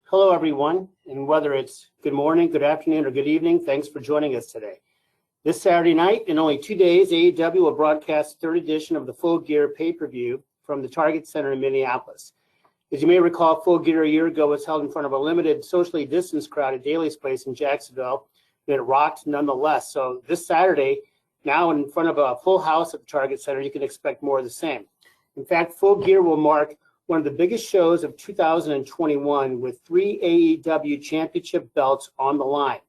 Hello, everyone, and whether it's good morning, good afternoon, or good evening, thanks for joining us today. This Saturday night, in only 2 days, AEW will broadcast the third edition of the Full Gear pay-per-view from the Target Center in Minneapolis. As you may recall, Full Gear a year ago was held in front of a limited, socially distanced crowd at Daly's Place in Jacksonville, and it rocked nonetheless. So this Saturday, now in front of a full house at the Target Center, you can expect more of the same. In fact, Full Gear will mark one of the biggest shows of 2021 with 3 AEW championship belts on the line.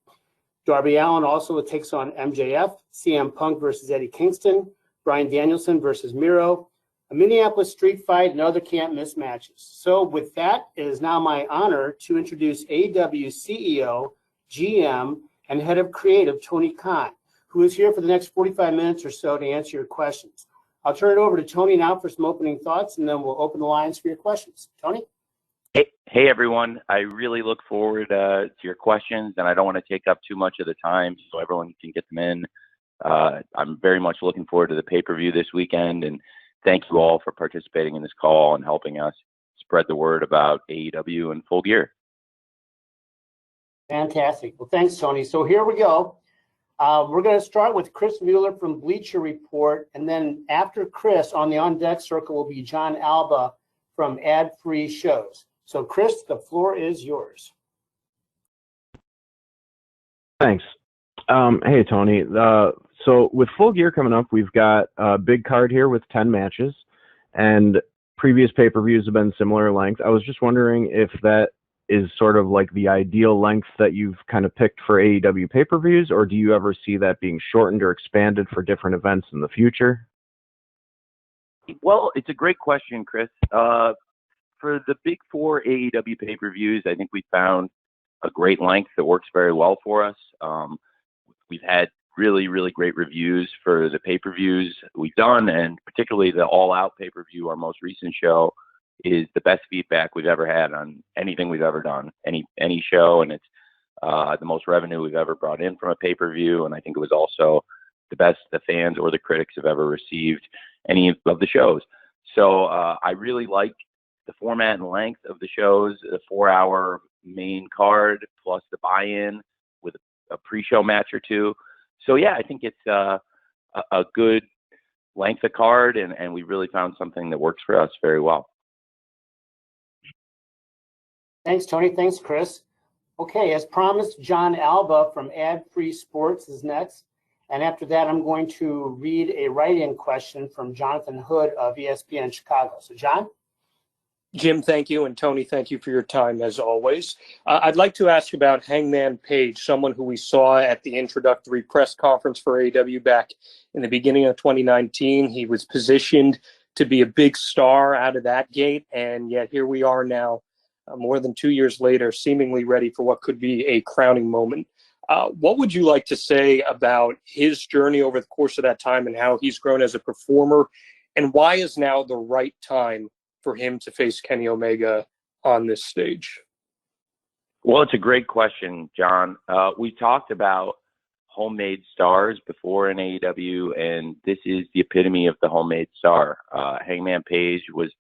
Darby Allin also takes on MJF, CM Punk versus Eddie Kingston, Bryan Danielson versus Miro, a Minneapolis street fight, and other can't-miss matches. So with that, it is now my honor to introduce AEW CEO, GM, and Head of Creative, Tony Khan, who is here for the next 45 minutes or so to answer your questions. I'll turn it over to Tony now for some opening thoughts, and then we'll open the lines for your questions. Tony? Hey everyone. I really look forward to your questions, and I don't want to take up too much of the time so everyone can get them in. I'm very much looking forward to the pay-per-view this weekend, and thank you all for participating in this call and helping us spread the word about AEW and Full Gear. Fantastic. Well, thanks, Tony. So here we go. We're going to start with Chris Mueller from Bleacher Report, and then after Chris, on the on-deck circle will be John Alba from Ad Free Shows. So, Chris, the floor is yours. Thanks. Hey, Tony. So with Full Gear coming up, we've got a big card here with 10 matches, and previous pay-per-views have been similar length. I was just wondering if that is sort of like the ideal length that you've kind of picked for AEW pay-per-views, or do you ever see that being shortened or expanded for different events in the future? Well, it's a great question, Chris. For the big four AEW pay-per-views, I think we found a great length that works very well for us. We've had really, really great reviews for the pay-per-views we've done, and particularly the All Out pay-per-view, our most recent show, is the best feedback we've ever had on anything we've ever done, any show, and it's the most revenue we've ever brought in from a pay-per-view, and I think it was also the best the fans or the critics have ever received any of the shows. So I really like the format and length of the shows, the 4-hour main card plus the buy-in with a pre-show match or two. So yeah, I think it's a good length of card, and we really found something that works for us very well. Thanks, Tony. Thanks, Chris. Okay, as promised, John Alba from Ad Free Sports is next. And after that, I'm going to read a write-in question from Jonathan Hood of ESPN Chicago. So, John? Jim, thank you, and Tony, thank you for your time, as always. I'd like to ask about Hangman Page, someone who we saw at the introductory press conference for AEW back in the beginning of 2019. He was positioned to be a big star out of that gate, and yet here we are now, more than 2 years later, seemingly ready for what could be a crowning moment. What would you like to say about his journey over the course of that time and how he's grown as a performer, and why is now the right time for him to face Kenny Omega on this stage? Well, it's a great question, John. We talked about homemade stars before in AEW, and this is the epitome of the homemade star. Hangman Page was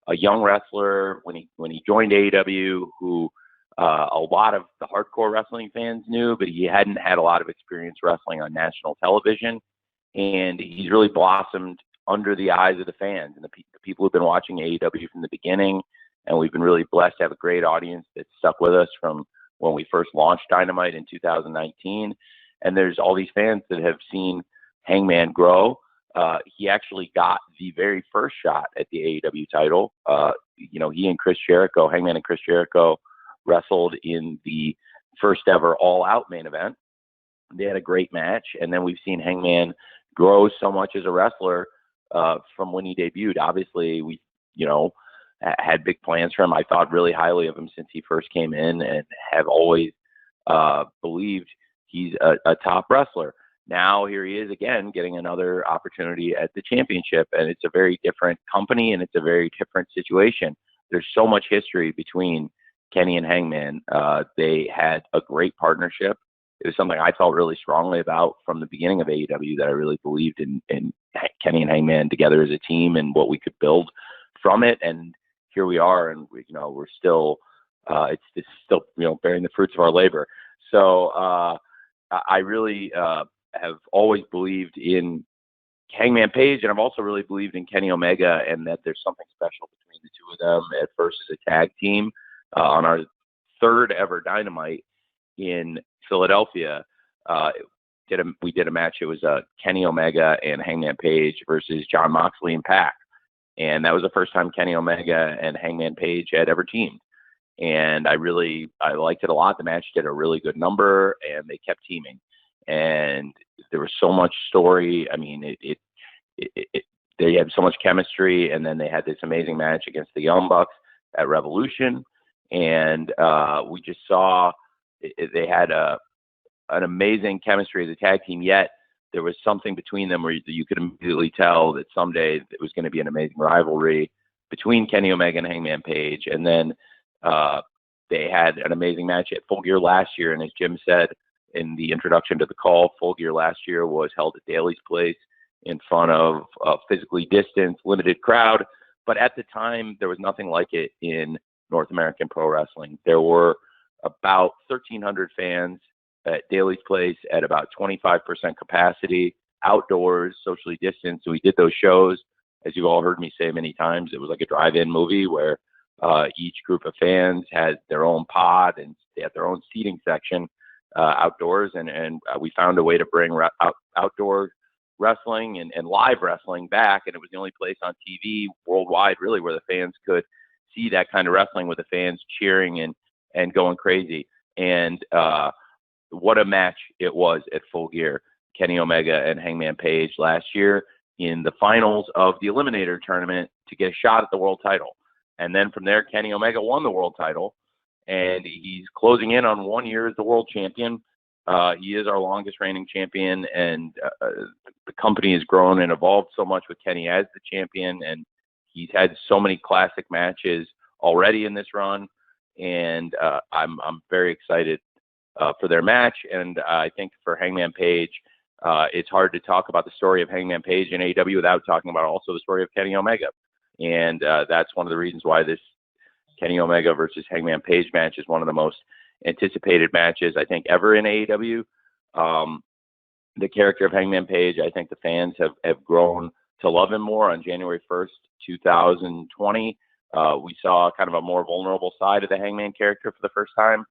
a young wrestler when he joined AEW who a lot of the hardcore wrestling fans knew, but he hadn't had a lot of experience wrestling on national television, and he's really blossomed under the eyes of the fans and the people who've been watching AEW from the beginning. And we've been really blessed to have a great audience that stuck with us from when we first launched Dynamite in 2019. And there's all these fans that have seen Hangman grow. He actually got the very first shot at the AEW title. He and Chris Jericho, Hangman and Chris Jericho, wrestled in the first ever All Out main event. They had a great match. And then we've seen Hangman grow so much as a wrestler from when he debuted. Obviously, we, had big plans for him. I thought really highly of him since he first came in, and have always believed he's a top wrestler. Now here he is again, getting another opportunity at the championship, and it's a very different company and it's a very different situation. There's so much history between Kenny and Hangman. They had a great partnership. It was something I felt really strongly about from the beginning of AEW, that I really believed in Kenny and Hangman together as a team and what we could build from it. And here we are, and we're still it's still, bearing the fruits of our labor. So I really have always believed in Hangman Page, and I've also really believed in Kenny Omega, and that there's something special between the two of them at first as a tag team on our third ever Dynamite in Philadelphia. We did a match. It was Kenny Omega and Hangman Page versus Jon Moxley and Pac, and that was the first time Kenny Omega and Hangman Page had ever teamed. And I liked it a lot. The match did a really good number, and they kept teaming. And there was so much story. I mean, they had so much chemistry, and then they had this amazing match against the Young Bucks at Revolution, and we just saw they had an amazing chemistry as a tag team. Yet there was something between them where you could immediately tell that someday it was going to be an amazing rivalry between Kenny Omega and Hangman Page. And then they had an amazing match at Full Gear last year, and as Jim said in the introduction to the call, Full Gear last year was held at Daly's Place in front of a physically distanced, limited crowd. But at the time, there was nothing like it in North American pro wrestling. There were about 1,300 fans at Daly's Place at about 25% capacity, outdoors, socially distanced. So we did those shows, as you've all heard me say many times. It was like a drive-in movie where each group of fans had their own pod, and they had their own seating section outdoors. And we found a way to bring outdoor wrestling and live wrestling back. And it was the only place on TV worldwide, really, where the fans could see that kind of wrestling with the fans cheering and going crazy. And what a match it was at Full Gear. Kenny Omega and Hangman Page last year in the finals of the Eliminator tournament to get a shot at the world title. And then from there, Kenny Omega won the world title, and he's closing in on 1 year as the world champion. He is our longest reigning champion, and the company has grown and evolved so much with Kenny as the champion, and he's had so many classic matches already in this run, and I'm very excited for their match. And I think for Hangman Page, it's hard to talk about the story of Hangman Page in AEW without talking about also the story of Kenny Omega. And that's one of the reasons why this Kenny Omega versus Hangman Page match is one of the most anticipated matches, I think, ever in AEW. The character of Hangman Page, I think the fans have grown to love him more. On January 1st, 2020, we saw kind of a more vulnerable side of the Hangman character for the first time.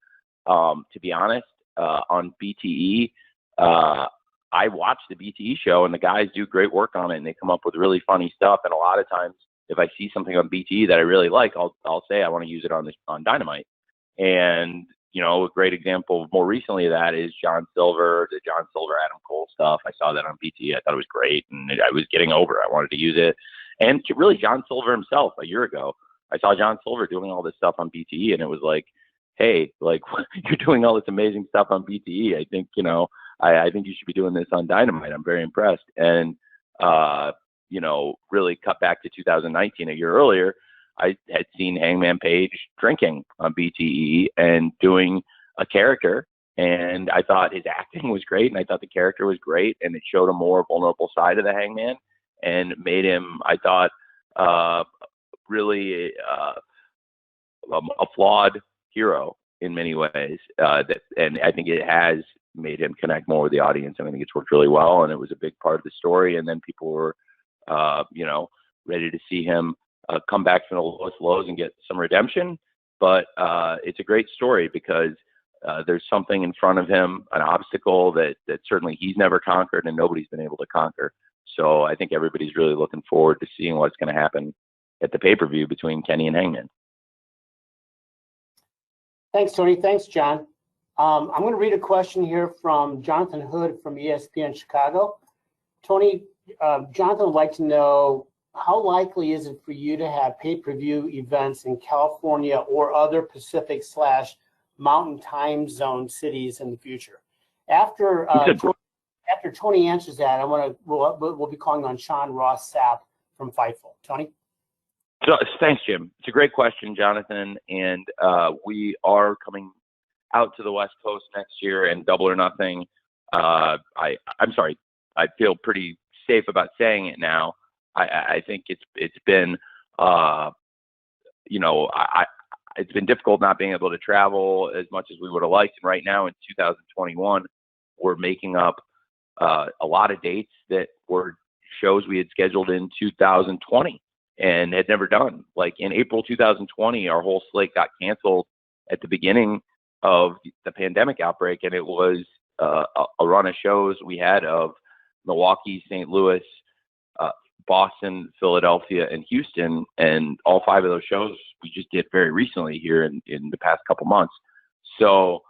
To be honest, on BTE, I watched the BTE show, and the guys do great work on it, and they come up with really funny stuff. And a lot of times, if I see something on BTE that I really like, I'll say I want to use it on Dynamite. And a great example more recently of that is the John Silver Adam Cole stuff. I saw that on BTE. I thought it was great, and I was getting over it. I wanted to use it. And really, John Silver himself, a year ago, I saw John Silver doing all this stuff on BTE, and it was like, hey, like, you're doing all this amazing stuff on BTE. I think, I think you should be doing this on Dynamite. I'm very impressed. And, really cut back to 2019, a year earlier, I had seen Hangman Page drinking on BTE and doing a character. And I thought his acting was great, and I thought the character was great, and it showed a more vulnerable side of the Hangman and made him, I thought, really a flawed hero in many ways. And I think it has made him connect more with the audience, and I think it's worked really well, and it was a big part of the story. And then people were, ready to see him come back from the lowest lows and get some redemption. But it's a great story because there's something in front of him, an obstacle that certainly he's never conquered and nobody's been able to conquer. So I think everybody's really looking forward to seeing what's going to happen at the pay-per-view between Kenny and Hangman. Thanks, Tony. Thanks, John. I'm going to read a question here from Jonathan Hood from ESPN Chicago. Tony, Jonathan would like to know, how likely is it for you to have pay-per-view events in California or other Pacific/Mountain time zone cities in the future? After Tony answers that, we'll be calling on Sean Ross Sapp from Fightful. Tony? So, thanks, Jim. It's a great question, Jonathan. And we are coming out to the West Coast next year in Double or Nothing. I'm sorry, I feel pretty safe about saying it now. I think it's been, it's been difficult not being able to travel as much as we would have liked. And right now in 2021, we're making up a lot of dates that were shows we had scheduled in 2020 and had never done. Like in April 2020, our whole slate got canceled at the beginning of the pandemic outbreak, and it was a run of shows we had of Milwaukee, St. Louis, Boston, Philadelphia, and Houston, and all 5 of those shows we just did very recently here in the past couple months. So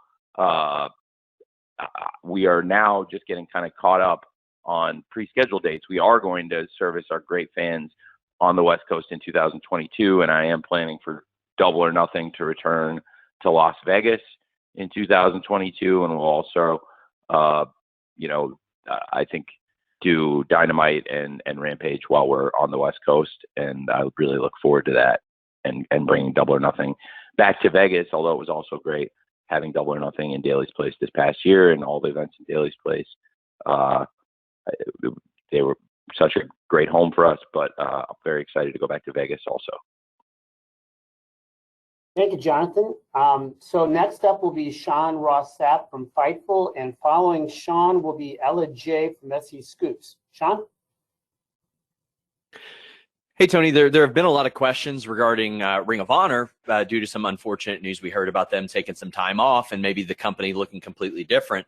we are now just getting kind of caught up on pre-scheduled dates. We are going to service our great fans on the West Coast in 2022, and I am planning for Double or Nothing to return to Las Vegas in 2022, and we'll also, I think, do Dynamite and Rampage while we're on the West Coast, and I really look forward to that and bringing Double or Nothing back to Vegas, although it was also great having Double or Nothing in Daly's Place this past year and all the events in Daly's Place. They were such a great home for us, but I'm very excited to go back to Vegas also. Thank you, Jonathan. So next up will be Sean Ross Sapp from Fightful, and following Sean will be Ella J from SE Scoops. Sean? Hey, Tony, there have been a lot of questions regarding Ring of Honor due to some unfortunate news we heard about them taking some time off and maybe the company looking completely different.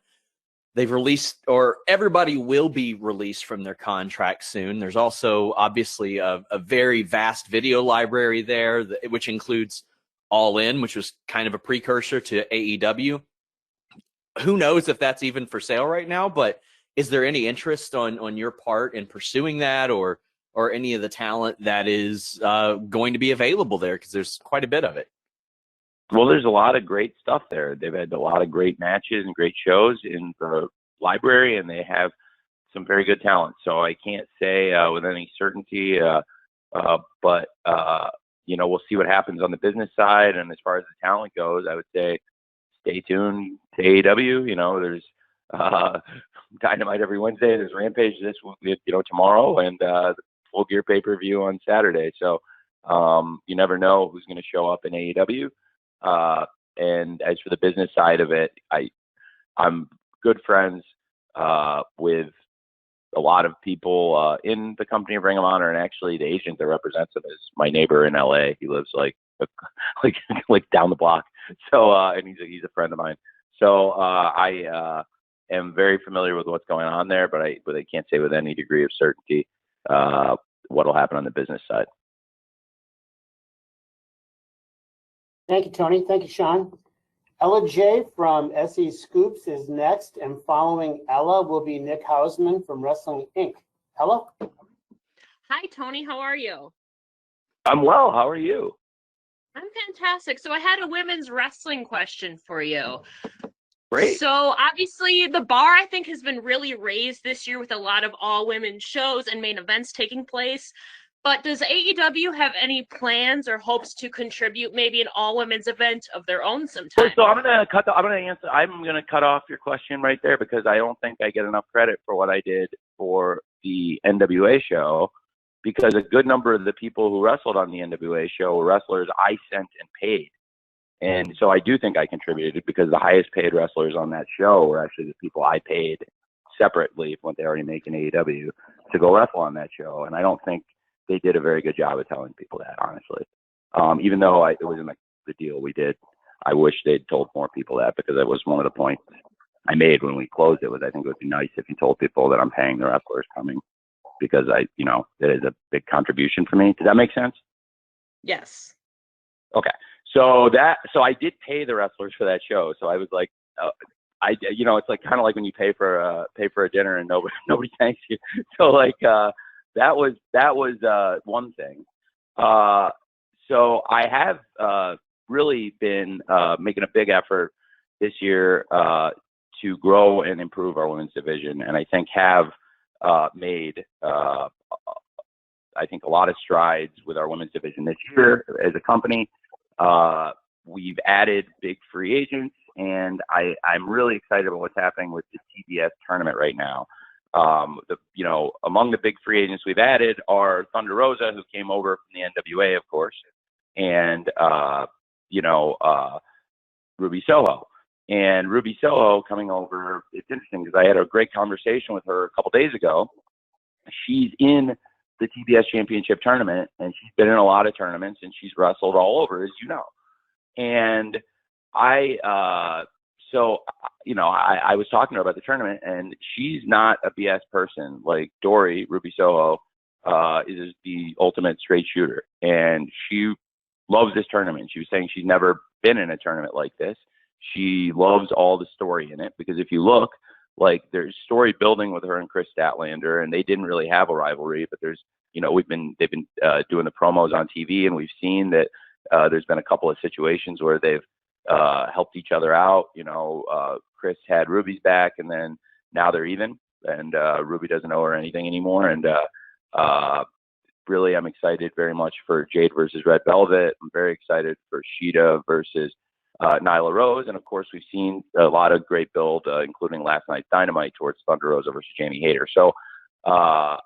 They've released, or everybody will be released from their contract soon. There's also obviously a very vast video library there, which includes All In, which was kind of a precursor to AEW. Who knows if that's even for sale right now, but is there any interest on your part in pursuing that or any of the talent that is going to be available there? Because there's quite a bit of it. Well, there's a lot of great stuff there. They've had a lot of great matches and great shows in the library, and they have some very good talent. So I can't say with any certainty, but we'll see what happens on the business side. And as far as the talent goes, I would say stay tuned to AEW. There's Dynamite every Wednesday. There's Rampage tomorrow, and the Full Gear pay-per-view on Saturday. So you never know who's going to show up in AEW. And as for the business side of it, I'm good friends with a lot of people in the company of Ring of Honor, and actually the agent that represents him is my neighbor in LA. He lives like down the block. So and he's a friend of mine. So I am very familiar with what's going on there, but I can't say with any degree of certainty what'll happen on the business side. Thank you, Tony. Thank you, Sean. Ella J from SE Scoops is next, and following Ella will be Nick Houseman from Wrestling Inc. Ella? Hi, Tony. How are you? I'm well. How are you? I'm fantastic. So I had a women's wrestling question for you. Great. So obviously the bar, I think, has been really raised this year with a lot of all-women shows and main events taking place. But does AEW have any plans or hopes to contribute maybe an all-women's event of their own sometime? So I'm gonna cut off your question right there because I don't think I get enough credit for what I did for the NWA show, because a good number of the people who wrestled on the NWA show were wrestlers I sent and paid. And so I do think I contributed because the highest paid wrestlers on that show were actually the people I paid separately from what they already make in AEW to go wrestle on that show. And I don't think they did a very good job of telling people that, honestly. Even though it was in the deal we did, I wish they'd told more people that, because that was one of the points I made when we closed it. Was I think it would be nice if you told people that I'm paying the wrestlers coming, because it is a big contribution for me. Does that make sense? Yes. Okay. So I did pay the wrestlers for that show. So I was like, it's like kind of like when you pay for a dinner and nobody thanks you. So that was one thing. So I have really been making a big effort this year to grow and improve our women's division, and I think have made a lot of strides with our women's division this year as a company. We've added big free agents, and I'm really excited about what's happening with the TBS tournament right now. Among the big free agents we've added are Thunder Rosa, who came over from the NWA, of course, and Ruby Soho. And Ruby Soho coming over, it's interesting because I had a great conversation with her a couple days ago. She's in the TBS Championship Tournament, and she's been in a lot of tournaments, and she's wrestled all over, as you know. And I was talking to her about the tournament, and she's not a BS person. Like Dory, Ruby Soho, is the ultimate straight shooter, and she loves this tournament. She was saying she's never been in a tournament like this. She loves all the story in it, because if you look, like, there's story building with her and Chris Statlander, and they didn't really have a rivalry, but they've been doing the promos on TV, and we've seen that there's been a couple of situations where they've helped each other out. Chris had Ruby's back, and then now they're even, and Ruby doesn't owe her anything anymore. And really, I'm excited very much for Jade versus Red Velvet. I'm very excited for Sheeta versus Nyla Rose. And of course, we've seen a lot of great build, including last night's Dynamite, towards Thunder Rosa versus Jamie Hayter. So I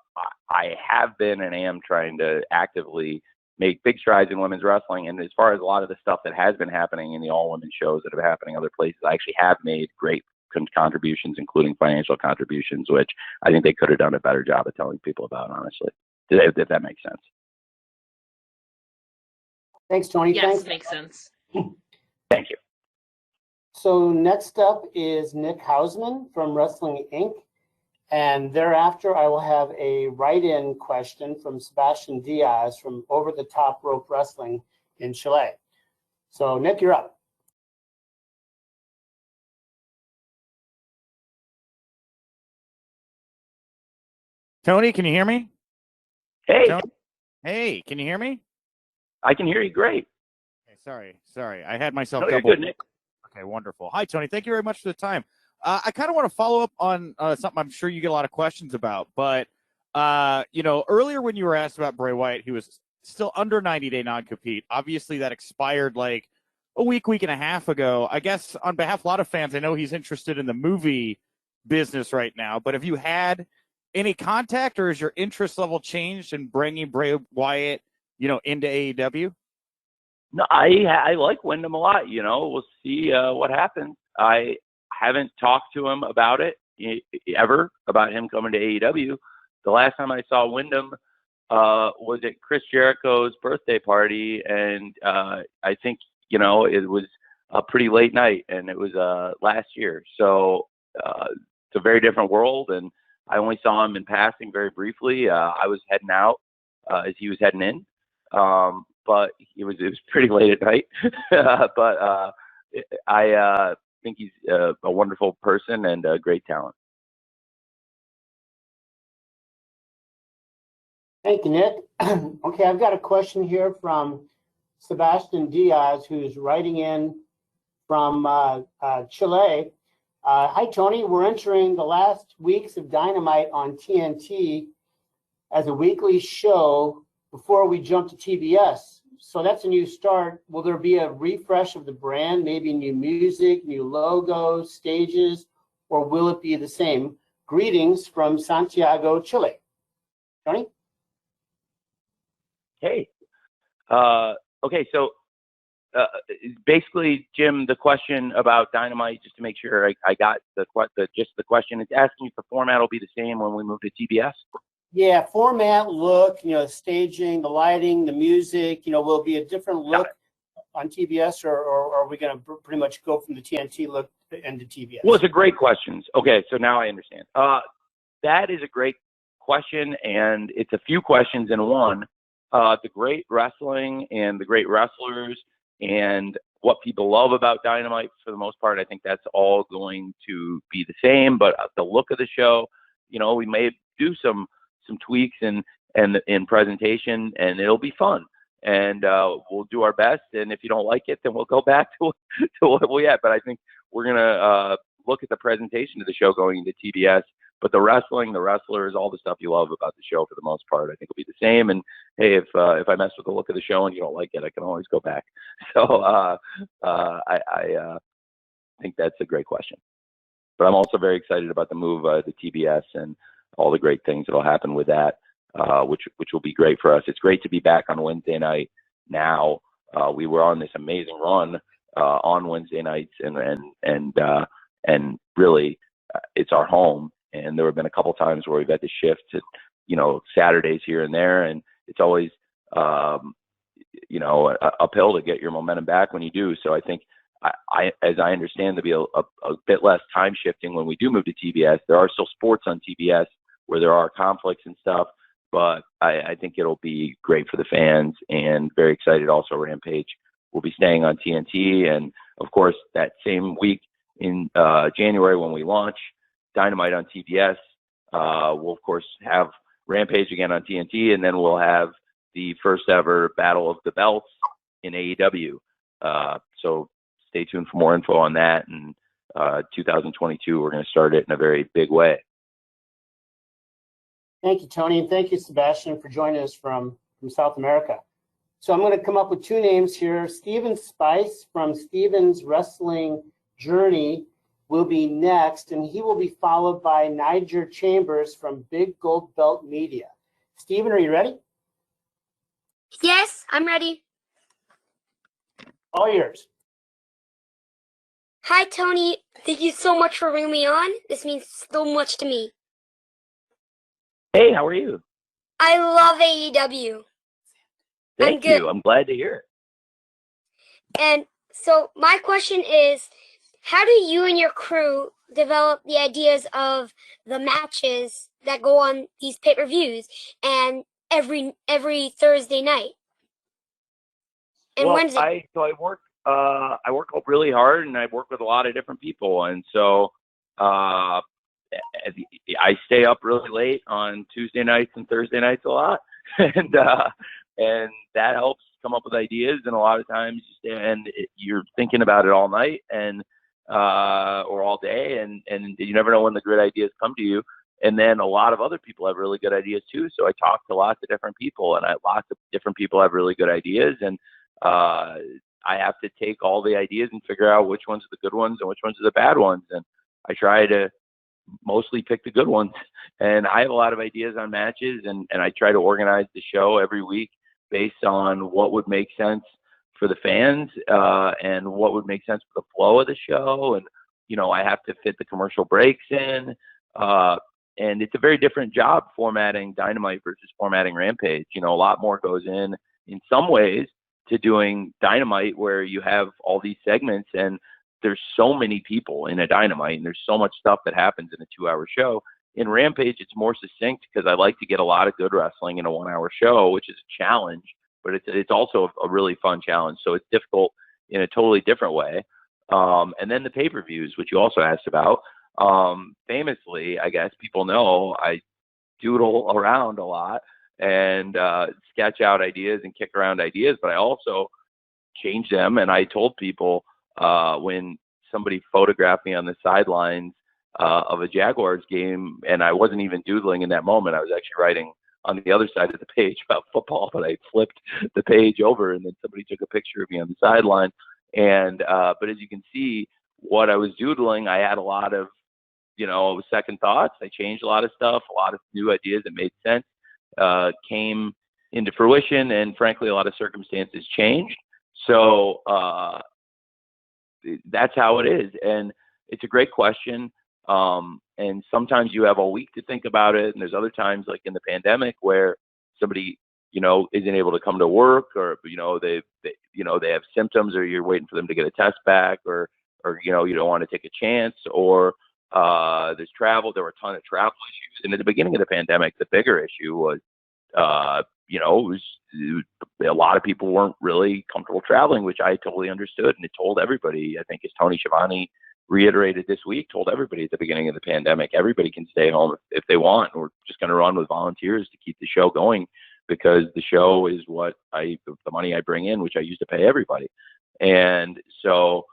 have been and am trying to actively make big strides in women's wrestling. And as far as a lot of the stuff that has been happening in the all-women shows that have been happening other places, I actually have made great contributions, including financial contributions, which I think they could have done a better job of telling people about, honestly, if that makes sense. Thanks, Tony. Yes, Thanks. makes sense. Thank you. So next up is Nick Houseman from Wrestling Inc. And thereafter, I will have a write-in question from Sebastian Diaz from Over the Top Rope Wrestling in Chile. So, Nick, you're up. Tony, can you hear me? Hey. Tony? Hey, can you hear me? I can hear you great. Okay, sorry. I had myself No, you're double. good, Nick. Okay, wonderful. Hi, Tony. Thank you very much for the time. I kind of want to follow up on something I'm sure you get a lot of questions about. But, earlier when you were asked about Bray Wyatt, he was still under 90-day non-compete. Obviously, that expired like a week and a half ago. I guess on behalf of a lot of fans, I know he's interested in the movie business right now. But have you had any contact, or has your interest level changed in bringing Bray Wyatt, into AEW? No, I like Wyndham a lot. We'll see what happens. I haven't talked to him about it ever, about him coming to AEW. The last time I saw Wyndham was at Chris Jericho's birthday party, and I think it was a pretty late night, and it was last year. So it's a very different world, and I only saw him in passing very briefly. I was heading out as he was heading in. But it was pretty late at night. But I think he's a wonderful person and a great talent. Thank you, Nick. Okay, I've got a question here from Sebastian Diaz, who's writing in from Chile. Hi, Tony. We're entering the last weeks of Dynamite on TNT as a weekly show before we jump to TBS. So that's a new start. Will there be a refresh of the brand, maybe new music, new logos, stages, or will it be the same? Greetings from Santiago, Chile. Tony? Hey. Okay, so basically, Jim, the question about Dynamite, just to make sure I got the question, it's asking if the format will be the same when we move to TBS. Yeah, format, look, staging, the lighting, the music, will it be a different look on TBS, or are we going to pretty much go from the TNT look into TBS? Well, it's a great question. Okay, so now I understand. That is a great question, and it's a few questions in one. The great wrestling and the great wrestlers and what people love about Dynamite, for the most part, I think that's all going to be the same. But the look of the show, we may do some tweaks and in presentation, and it'll be fun. And we'll do our best. And if you don't like it, then we'll go back to what we had. But I think we're gonna look at the presentation of the show going into TBS. But the wrestling, the wrestlers, all the stuff you love about the show, for the most part, I think will be the same. And hey, if I mess with the look of the show and you don't like it, I can always go back. So I think that's a great question. But I'm also very excited about the move to TBS and all the great things that will happen with that, which will be great for us. It's great to be back on Wednesday night now we were on this amazing run on Wednesday nights, and really it's our home. And there have been a couple times where we've had to shift to, Saturdays here and there, and it's always, uphill to get your momentum back when you do. So I think, as I understand, there'll be a bit less time shifting when we do move to TBS. There are still sports on TBS where there are conflicts and stuff, but I think it'll be great for the fans, and very excited also. Rampage will be staying on TNT, and of course that same week in January when we launch Dynamite on TBS, we'll of course have Rampage again on TNT, and then we'll have the first ever Battle of the Belts in AEW. So stay tuned for more info on that. And 2022, we're going to start it in a very big way. Thank you, Tony, and thank you, Sebastian, for joining us from South America. So I'm going to come up with two names here. Steven Spice from Steven's Wrestling Journey will be next, and he will be followed by Niger Chambers from Big Gold Belt Media. Steven, are you ready? Yes, I'm ready. All yours. Hi, Tony. Thank you so much for bringing me on. This means so much to me. Hey, how are you? I love AEW. Thank you. I'm glad to hear it. And so my question is, how do you and your crew develop the ideas of the matches that go on these pay-per-views and every Thursday night and Wednesday? I work really hard, and I work with a lot of different people, and so I stay up really late on Tuesday nights and Thursday nights a lot, and that helps come up with ideas. And a lot of times you're thinking about it all night and or all day, and you never know when the great ideas come to you. And then a lot of other people have really good ideas too. So I talk to lots of different people, and lots of different people have really good ideas, and I have to take all the ideas and figure out which ones are the good ones and which ones are the bad ones. And I try to mostly pick the good ones. And I have a lot of ideas on matches, and I try to organize the show every week based on what would make sense for the fans, and what would make sense for the flow of the show. And, I have to fit the commercial breaks in. And it's a very different job formatting Dynamite versus formatting Rampage. A lot more goes in some ways, to doing Dynamite, where you have all these segments, and there's so many people in a Dynamite, and there's so much stuff that happens in a 2-hour show. In Rampage, it's more succinct because I like to get a lot of good wrestling in a 1-hour show, which is a challenge, but it's also a really fun challenge. So it's difficult in a totally different way. And then the pay-per-views, which you also asked about. Famously, I guess people know I doodle around a lot and sketch out ideas and kick around ideas, but I also change them. And I told people when somebody photographed me on the sidelines of a Jaguars game, and I wasn't even doodling in that moment, I was actually writing on the other side of the page about football, but I flipped the page over, and then somebody took a picture of me on the sideline. And but as you can see, what I was doodling, I had a lot of second thoughts. I changed a lot of stuff, a lot of new ideas that made sense came into fruition, and frankly, a lot of circumstances changed. So that's how it is, and it's a great question. And sometimes you have a week to think about it, and there's other times, like in the pandemic, where somebody isn't able to come to work, or they have symptoms, or you're waiting for them to get a test back, or you don't want to take a chance, or there's travel. There were a ton of travel issues, and at the beginning of the pandemic, the bigger issue was a lot of people weren't really comfortable traveling, which I totally understood, and it told everybody. I think as Tony Schiavone reiterated this week, told everybody at the beginning of the pandemic, everybody can stay home if they want. We're just going to run with volunteers to keep the show going, because the show is what the money I bring in, which I use to pay everybody. And so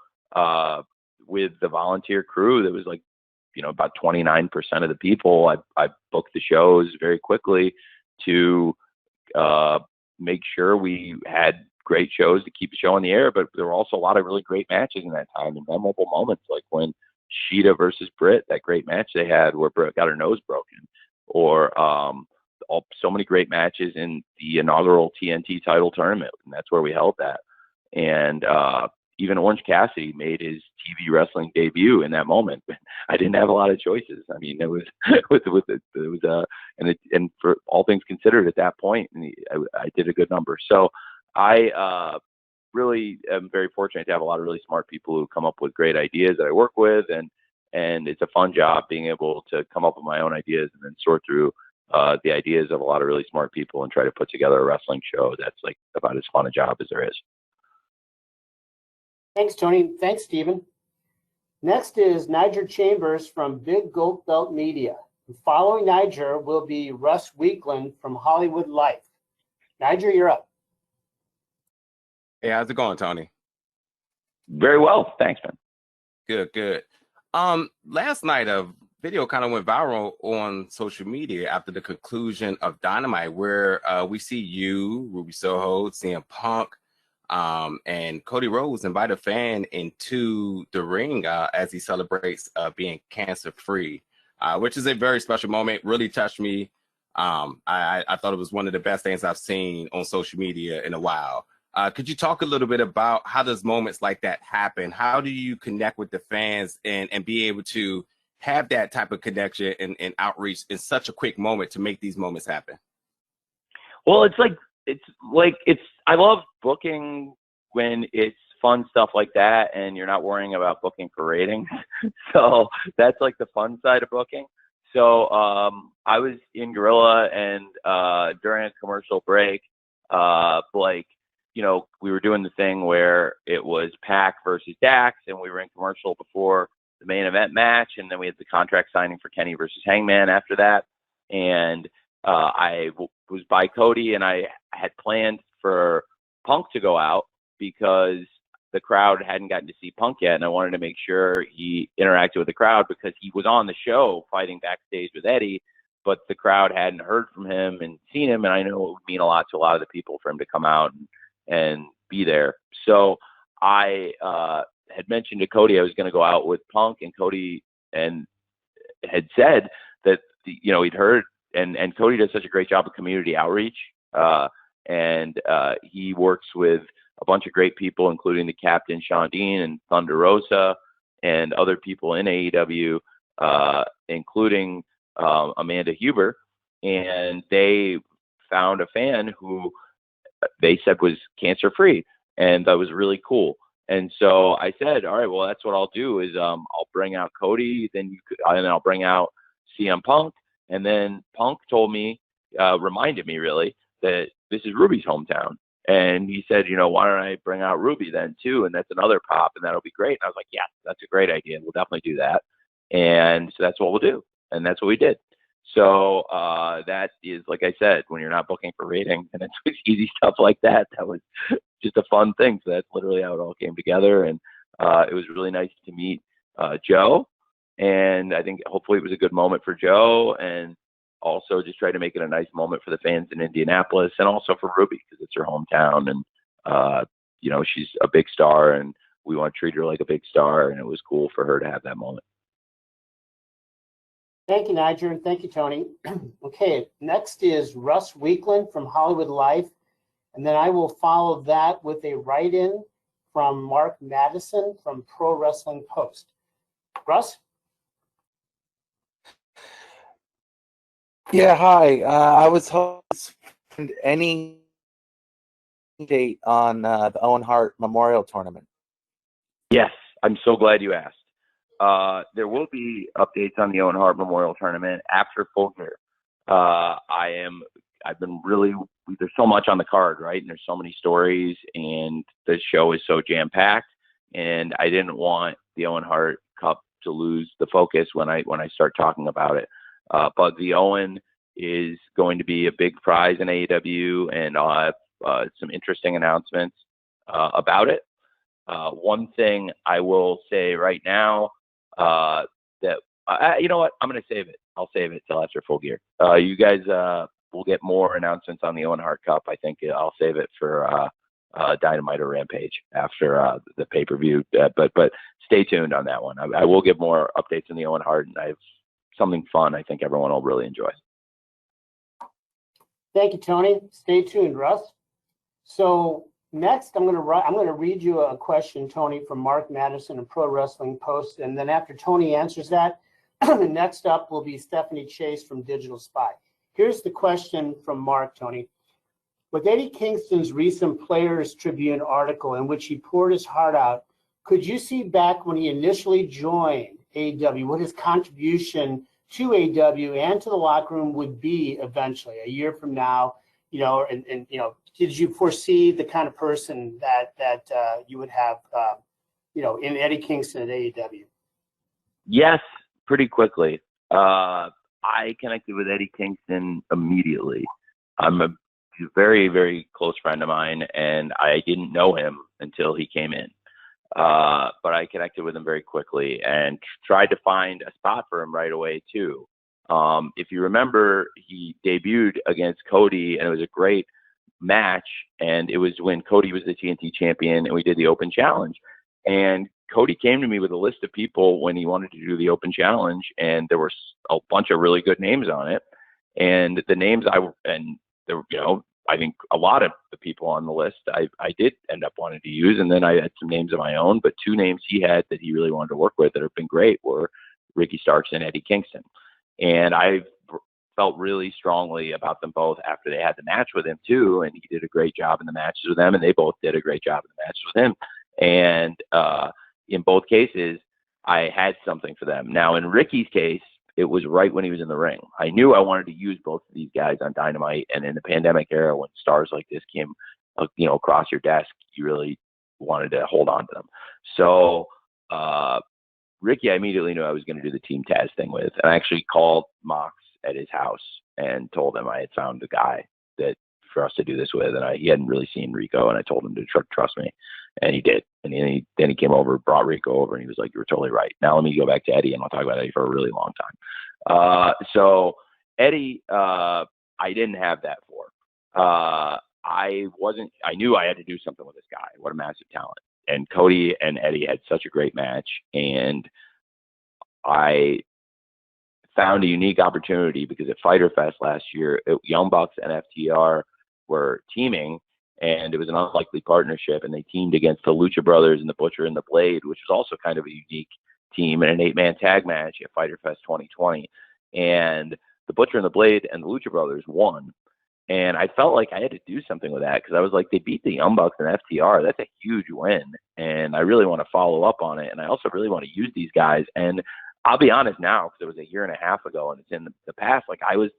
with the volunteer crew, that was like, about 29% of the people, I booked the shows very quickly to make sure we had great shows to keep the show on the air. But there were also a lot of really great matches in that time, and memorable moments, like when Sheeta versus Britt, that great match they had where Britt got her nose broken, or so many great matches in the inaugural TNT title tournament, and that's where we held that. And even Orange Cassidy made his TV wrestling debut in that moment. I didn't have a lot of choices. I mean, it was and for all things considered at that point, I did a good number. So I really am very fortunate to have a lot of really smart people who come up with great ideas that I work with, and it's a fun job being able to come up with my own ideas and then sort through the ideas of a lot of really smart people and try to put together a wrestling show that's like about as fun a job as there is. Thanks, Tony. Thanks, Stephen. Next is Niger Chambers from Big Gold Belt Media. Following Niger will be Russ Weekland from Hollywood Life. Niger, you're up. Hey, how's it going, Tony? Very well. Thanks, man. Good. Last night a video kind of went viral on social media after the conclusion of Dynamite, where we see you, Ruby Soho, CM Punk, and Cody Rhodes invite a fan into the ring as he celebrates being cancer-free, which is a very special moment. Really touched me. I thought it was one of the best things I've seen on social media in a while. Could you talk a little bit about how does moments like that happen? How do you connect with the fans and be able to have that type of connection and outreach in such a quick moment to make these moments happen? Well, I love booking when it's fun stuff like that and you're not worrying about booking for ratings. So that's like the fun side of booking. So I was in Gorilla, and during a commercial break, we were doing the thing where it was Pac versus Dax, and we were in commercial before the main event match, and then we had the contract signing for Kenny versus Hangman after that. And I was by Cody, and I had planned for Punk to go out because the crowd hadn't gotten to see Punk yet, and I wanted to make sure he interacted with the crowd because he was on the show fighting backstage with Eddie, but the crowd hadn't heard from him and seen him, and I know it would mean a lot to a lot of the people for him to come out and be there. So I had mentioned to Cody I was going to go out with Punk, and Cody had said that he'd heard, and Cody does such a great job of community outreach, and he works with a bunch of great people, including the captain Sean Dean and Thunder Rosa and other people in AEW, including Amanda Huber, and they found a fan who they said was cancer-free, and that was really cool. And so I said, all right, well, that's what I'll do is I'll bring out Cody, and then I'll bring out CM Punk. And then Punk told me, reminded me really, that this is Ruby's hometown. And he said, why don't I bring out Ruby then too? And that's another pop, and that'll be great. And I was like, yeah, that's a great idea. We'll definitely do that. And so that's what we'll do. And that's what we did. So that is, like I said, when you're not booking for ratings and it's easy stuff like that, that was just a fun thing. So that's literally how it all came together. And it was really nice to meet Joe. And I think hopefully it was a good moment for Joe, and also just try to make it a nice moment for the fans in Indianapolis, and also for Ruby because it's her hometown, and she's a big star, and we want to treat her like a big star, and it was cool for her to have that moment. Thank you, Niger, and thank you, Tony. Okay, next is Russ Weekland from Hollywood Life, and then I will follow that with a write-in from Mark Madison from Pro Wrestling Post. Russ? Yeah, hi. I was hoping any date on the Owen Hart Memorial Tournament. Yes, I'm so glad you asked. There will be updates on the Owen Hart Memorial Tournament after Full Gear. There's so much on the card, right? And there's so many stories, and the show is so jam-packed, and I didn't want the Owen Hart Cup to lose the focus when I start talking about it. But the Owen is going to be a big prize in AEW, and I'll have some interesting announcements about it. One thing I will say right now, you know what? I'm going to save it. I'll save it till after Full Gear. You guys will get more announcements on the Owen Hart Cup. I think I'll save it for Dynamite or Rampage after the pay-per-view. But stay tuned on that one. I will give more updates on the Owen Hart, and I have something fun I think everyone will really enjoy. Thank you, Tony. Stay tuned, Russ. So Next, I'm going to read you a question, Tony, from Mark Madison of Pro Wrestling Post, and then after Tony answers that, next up will be Stephanie Chase from Digital Spy. Here's the question from Mark, Tony. With Eddie Kingston's recent Players Tribune article in which he poured his heart out, could you see back when he initially joined AEW what his contribution to AEW and to the locker room would be eventually, a year from now? And did you foresee the kind of person that you would have, in Eddie Kingston at AEW? Yes, pretty quickly. I connected with Eddie Kingston immediately. He's a very, very close friend of mine, and I didn't know him until he came in. But I connected with him very quickly and tried to find a spot for him right away, too. If you remember, he debuted against Cody, and it was a great match. And it was when Cody was the TNT champion, and we did the open challenge. And Cody came to me with a list of people when he wanted to do the open challenge, and there were a bunch of really good names on it. And the names I think a lot of the people on the list I did end up wanting to use, and then I had some names of my own, but two names he had that he really wanted to work with that have been great were Ricky Starks and Eddie Kingston. And I felt really strongly about them both after they had the match with him too, and he did a great job in the matches with them, and they both did a great job in the matches with him. And in both cases, I had something for them. Now, in Ricky's case, it was right when he was in the ring. I knew I wanted to use both of these guys on Dynamite, and in the pandemic era, when stars like this came, across your desk, you really wanted to hold on to them. So, Ricky, I immediately knew I was going to do the Team Taz thing with, and I actually called Mox at his house and told him I had found a guy that for us to do this with, and he hadn't really seen Rico, and I told him to trust me, and he did. And then he came over, brought Rico over, and he was like, "You were totally right. Now let me go back to Eddie, and I'll talk about Eddie for a really long time." So Eddie, I didn't have that for. I knew I had to do something with this guy. What a massive talent. And Cody and Eddie had such a great match, and I found a unique opportunity because at Fyter Fest last year, Young Bucks and FTR were teaming, and it was an unlikely partnership, and they teamed against the Lucha Brothers and the Butcher and the Blade, which was also kind of a unique team in an 8-man tag match at Fyter Fest 2020. And the Butcher and the Blade and the Lucha Brothers won. And I felt like I had to do something with that because I was like, they beat the Young Bucks and FTR. That's a huge win. And I really want to follow up on it. And I also really want to use these guys. And I'll be honest now, because it was a year and a half ago and it's in the past, like I was,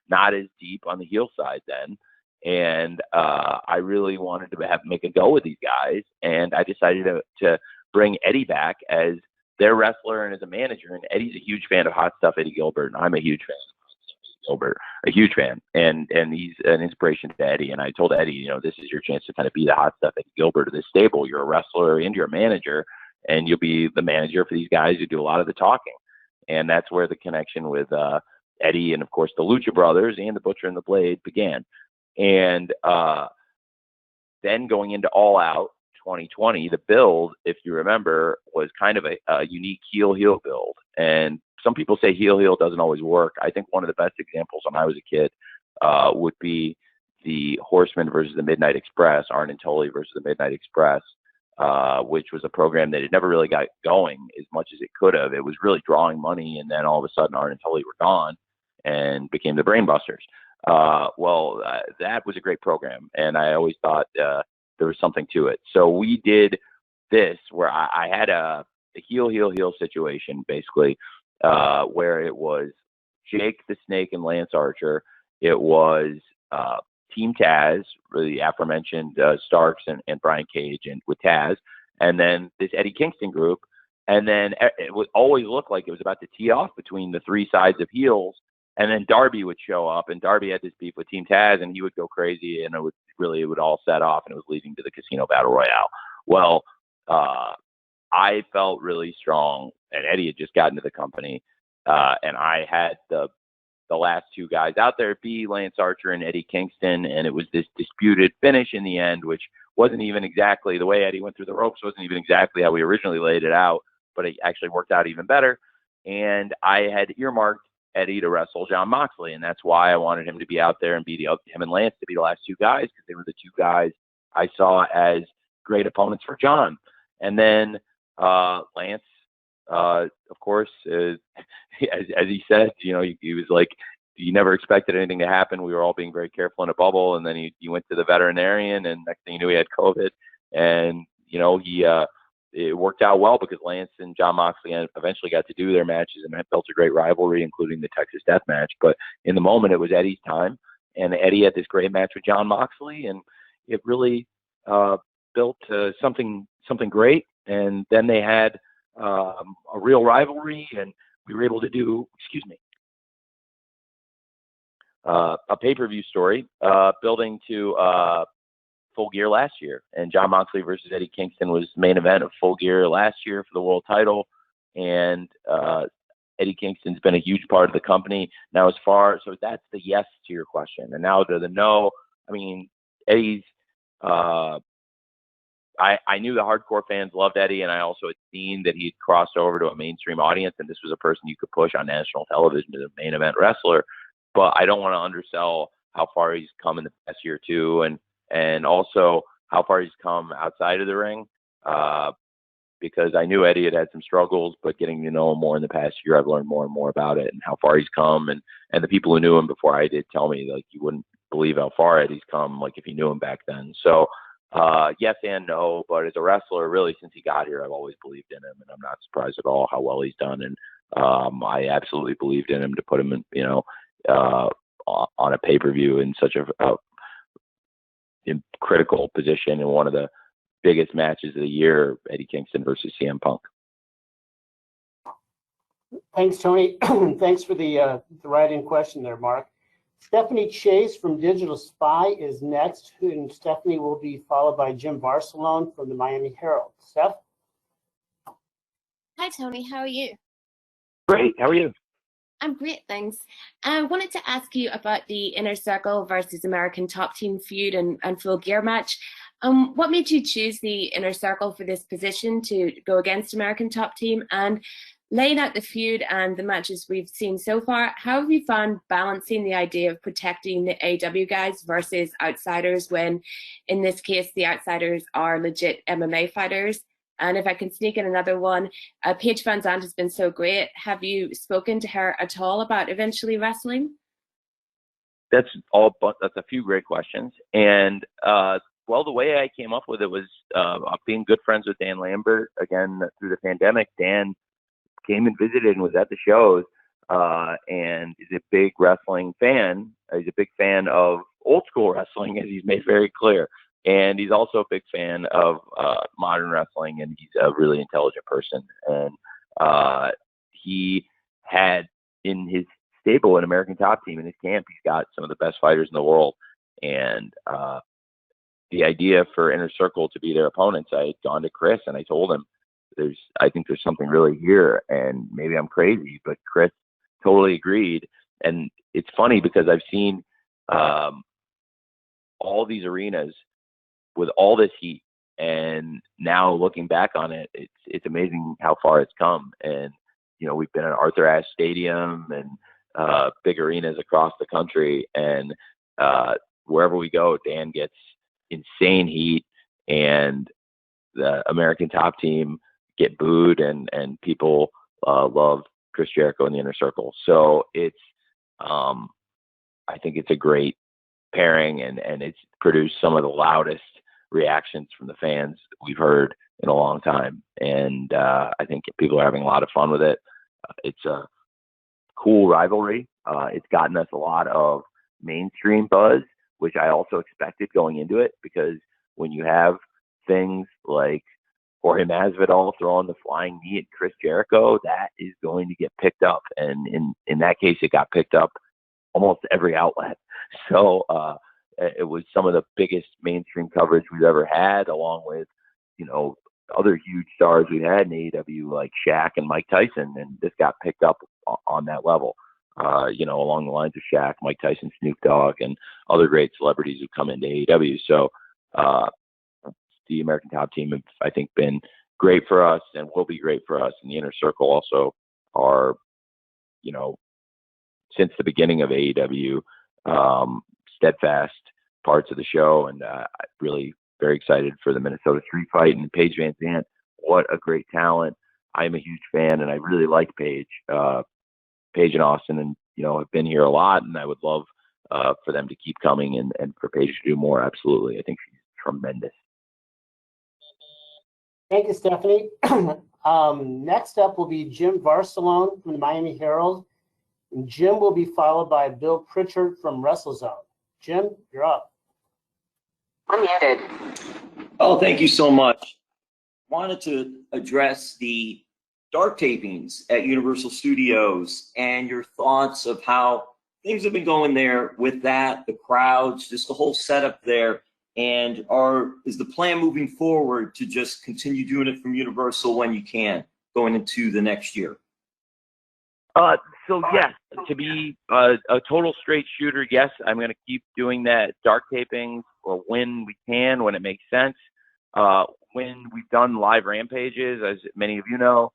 not as deep on the heel side then. And I really wanted to make a go with these guys. And I decided to bring Eddie back as their wrestler and as a manager. And Eddie's a huge fan of Hot Stuff Eddie Gilbert, and I'm a huge fan of Hot Stuff Eddie Gilbert, a huge fan. And he's an inspiration to Eddie. And I told Eddie, this is your chance to kind of be the Hot Stuff Eddie Gilbert of this stable. You're a wrestler and you're a manager, and you'll be the manager for these guys who do a lot of the talking. And that's where the connection with Eddie and, of course, the Lucha Brothers and the Butcher and the Blade began. And then going into All Out 2020, the build, if you remember, was kind of a unique heel-heel build. And some people say heel-heel doesn't always work. I think one of the best examples when I was a kid would be the Horsemen versus the Midnight Express, Arn and Tully versus the Midnight Express, which was a program that had never really got going as much as it could have. It was really drawing money, and then all of a sudden Arn and Tully were gone and became the Brainbusters. That was a great program, and I always thought there was something to it. So we did this where I had a heel situation, basically, where it was Jake the Snake and Lance Archer. It was Team Taz, the aforementioned Starks and Brian Cage and with Taz, and then this Eddie Kingston group. And then it would always look like it was about to tee off between the three sides of heels. And then Darby would show up, and Darby had this beef with Team Taz, and he would go crazy, and it would all set off, and it was leading to the Casino Battle Royale. Well, I felt really strong, and Eddie had just gotten to the company, and I had the last two guys out there be Lance Archer and Eddie Kingston, and it was this disputed finish in the end, which wasn't even exactly the way Eddie went through the ropes, wasn't even exactly how we originally laid it out, but it actually worked out even better. And I had earmarked Eddie to wrestle Jon Moxley, and that's why I wanted him to be out there and him and Lance to be the last two guys, because they were the two guys I saw as great opponents for John. And then Lance, of course, as he said, he was like, you never expected anything to happen. We were all being very careful in a bubble, and then he went to the veterinarian, and next thing you knew, he had COVID. And it worked out well because Lance and John Moxley eventually got to do their matches and built a great rivalry, including the Texas Death Match. But in the moment, it was Eddie's time, and Eddie had this great match with John Moxley, and it really built something great. And then they had a real rivalry, and we were able to do, a pay-per-view story building to Full Gear last year. And John Moxley versus Eddie Kingston was the main event of Full Gear last year for the world title. And Eddie Kingston's been a huge part of the company. Now, so that's the yes to your question. And now to the no, I mean, Eddie's, I knew the hardcore fans loved Eddie, and I also had seen that he had crossed over to a mainstream audience, and this was a person you could push on national television as a main event wrestler. But I don't want to undersell how far he's come in the past year or two, and also how far he's come outside of the ring, because I knew Eddie had some struggles, but getting to know him more in the past year, I've learned more and more about it and how far he's come. And the people who knew him before I did tell me, like, you wouldn't believe how far Eddie's come, like, if you knew him back then. So, yes and no, but as a wrestler, really, since he got here, I've always believed in him, and I'm not surprised at all how well he's done. And I absolutely believed in him to put him in, on a pay-per-view in such a critical position in one of the biggest matches of the year, Eddie Kingston versus CM Punk. Thanks, Tony. Thanks for the write-in question there, Mark. Stephanie Chase from Digital Spy is next, and Stephanie will be followed by Jim Barcelone from the Miami Herald. Steph? Hi, Tony. How are you? Great. How are you? I'm great, thanks. I wanted to ask you about the Inner Circle versus American Top Team feud and Full Gear match. What made you choose the Inner Circle for this position to go against American Top Team? And laying out the feud and the matches we've seen so far, how have you found balancing the idea of protecting the AEW guys versus outsiders when, in this case, the outsiders are legit MMA fighters? And if I can sneak in another one, Paige Van Zandt has been so great. Have you spoken to her at all about eventually wrestling? That's a few great questions. And, well, the way I came up with it was being good friends with Dan Lambert. Again, through the pandemic, Dan came and visited and was at the shows, and is a big wrestling fan. He's a big fan of old school wrestling, as he's made very clear. And he's also a big fan of modern wrestling, and he's a really intelligent person. And he had in his stable an American Top Team in his camp. He's got some of the best fighters in the world. And the idea for Inner Circle to be their opponents, I had gone to Chris and I told him, I think there's something really here, and maybe I'm crazy, but Chris totally agreed. And it's funny because I've seen all these arenas with all this heat, and now looking back on it, it's amazing how far it's come. And we've been at Arthur Ashe Stadium and big arenas across the country, and wherever we go, Dan gets insane heat, and the American Top Team get booed, and people love Chris Jericho in the Inner Circle. So it's I think it's a great pairing, and it's produced some of the loudest reactions from the fans we've heard in a long time. And I think people are having a lot of fun with it. It's a cool rivalry. It's gotten us a lot of mainstream buzz, which I also expected going into it, because when you have things like Jorge Masvidal throwing the flying knee at Chris Jericho, that is going to get picked up. And in that case, it got picked up almost every outlet. So it was some of the biggest mainstream coverage we've ever had, along with, other huge stars we had in AEW like Shaq and Mike Tyson. And this got picked up on that level, along the lines of Shaq, Mike Tyson, Snoop Dogg, and other great celebrities who come into AEW. So the American Top Team have, I think, been great for us and will be great for us. And the Inner Circle also are, since the beginning of AEW, steadfast parts of the show, and really very excited for the Minnesota Street Fight. And Paige Van Zandt, what a great talent. I'm a huge fan, and I really like Paige. Paige and Austin, and have been here a lot, and I would love for them to keep coming and for Paige to do more. Absolutely, I think she's tremendous. Thank you, Stephanie. Next up will be Jim Varsalone from the Miami Herald. And Jim will be followed by Bill Pritchard from WrestleZone. Jim, you're up. Unmuted. Oh, thank you so much. Wanted to address the dark tapings at Universal Studios and your thoughts of how things have been going there with that, the crowds, just the whole setup there. And is the plan moving forward to just continue doing it from Universal when you can, going into the next year? So yes, to be a total straight shooter, yes, I'm going to keep doing that dark tapings or when we can, when it makes sense. When we've done live rampages, as many of you know,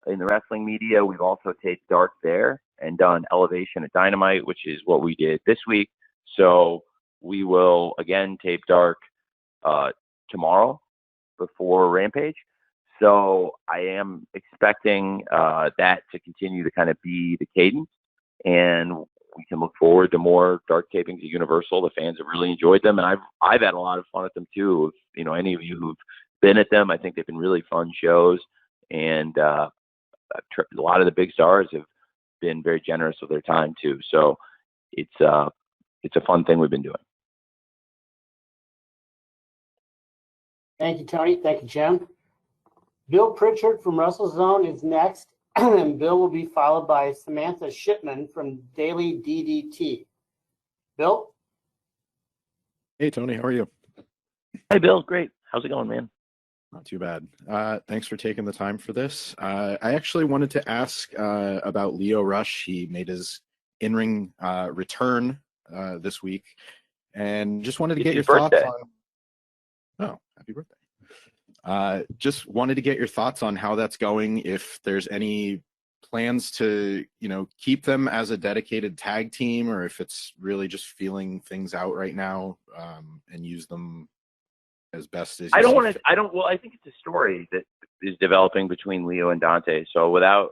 in the wrestling media, we've also taped dark there and done elevation at Dynamite, which is what we did this week. So we will again tape dark tomorrow before Rampage. So I am expecting that to continue to kind of be the cadence, and we can look forward to more dark tapings at Universal. The fans have really enjoyed them, and I've had a lot of fun at them too. If, any of you who've been at them, I think they've been really fun shows, and a lot of the big stars have been very generous with their time too. So it's a fun thing we've been doing. Thank you, Tony. Thank you, Jim. Bill Pritchard from WrestleZone is next, and Bill will be followed by Samantha Shipman from Daily DDT. Bill? Hey, Tony, how are you? Hey, Bill. Great. How's it going, man? Not too bad. Thanks for taking the time for this. I actually wanted to ask about Lio Rush. He made his in-ring return this week, and just wanted to get your thoughts on... Oh, happy birthday. Just wanted to get your thoughts on how that's going, if there's any plans to, keep them as a dedicated tag team, or if it's really just feeling things out right now and use them as best as you Well, I think it's a story that is developing between Lio and Dante. So without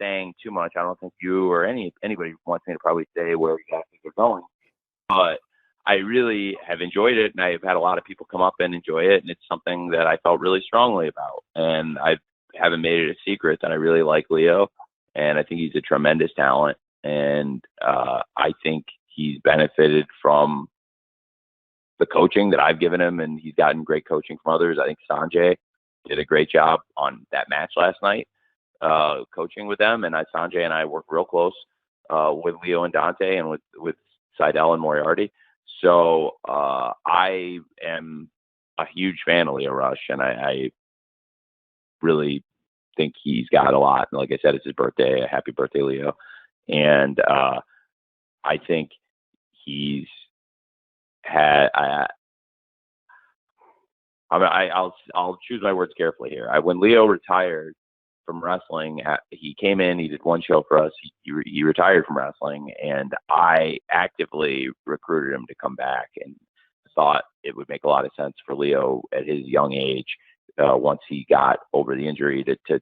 saying too much, I don't think you or anybody wants me to probably say where exactly they're going. But I really have enjoyed it, and I've had a lot of people come up and enjoy it, and it's something that I felt really strongly about. And I haven't made it a secret that I really like Lio, and I think he's a tremendous talent, and I think he's benefited from the coaching that I've given him, and he's gotten great coaching from others. I think Sanjay did a great job on that match last night, coaching with them, and Sanjay and I work real close with Lio and Dante and with Seidel and Moriarty. So I am a huge fan of Lio Rush, and I really think he's got a lot. And like I said, it's his birthday. Happy birthday, Lio. And I think he's had. I'll choose my words carefully here. When Lio retired from wrestling, he came in, he did one show for us, he retired from wrestling, and I actively recruited him to come back, and thought it would make a lot of sense for Lio at his young age, once he got over the injury, to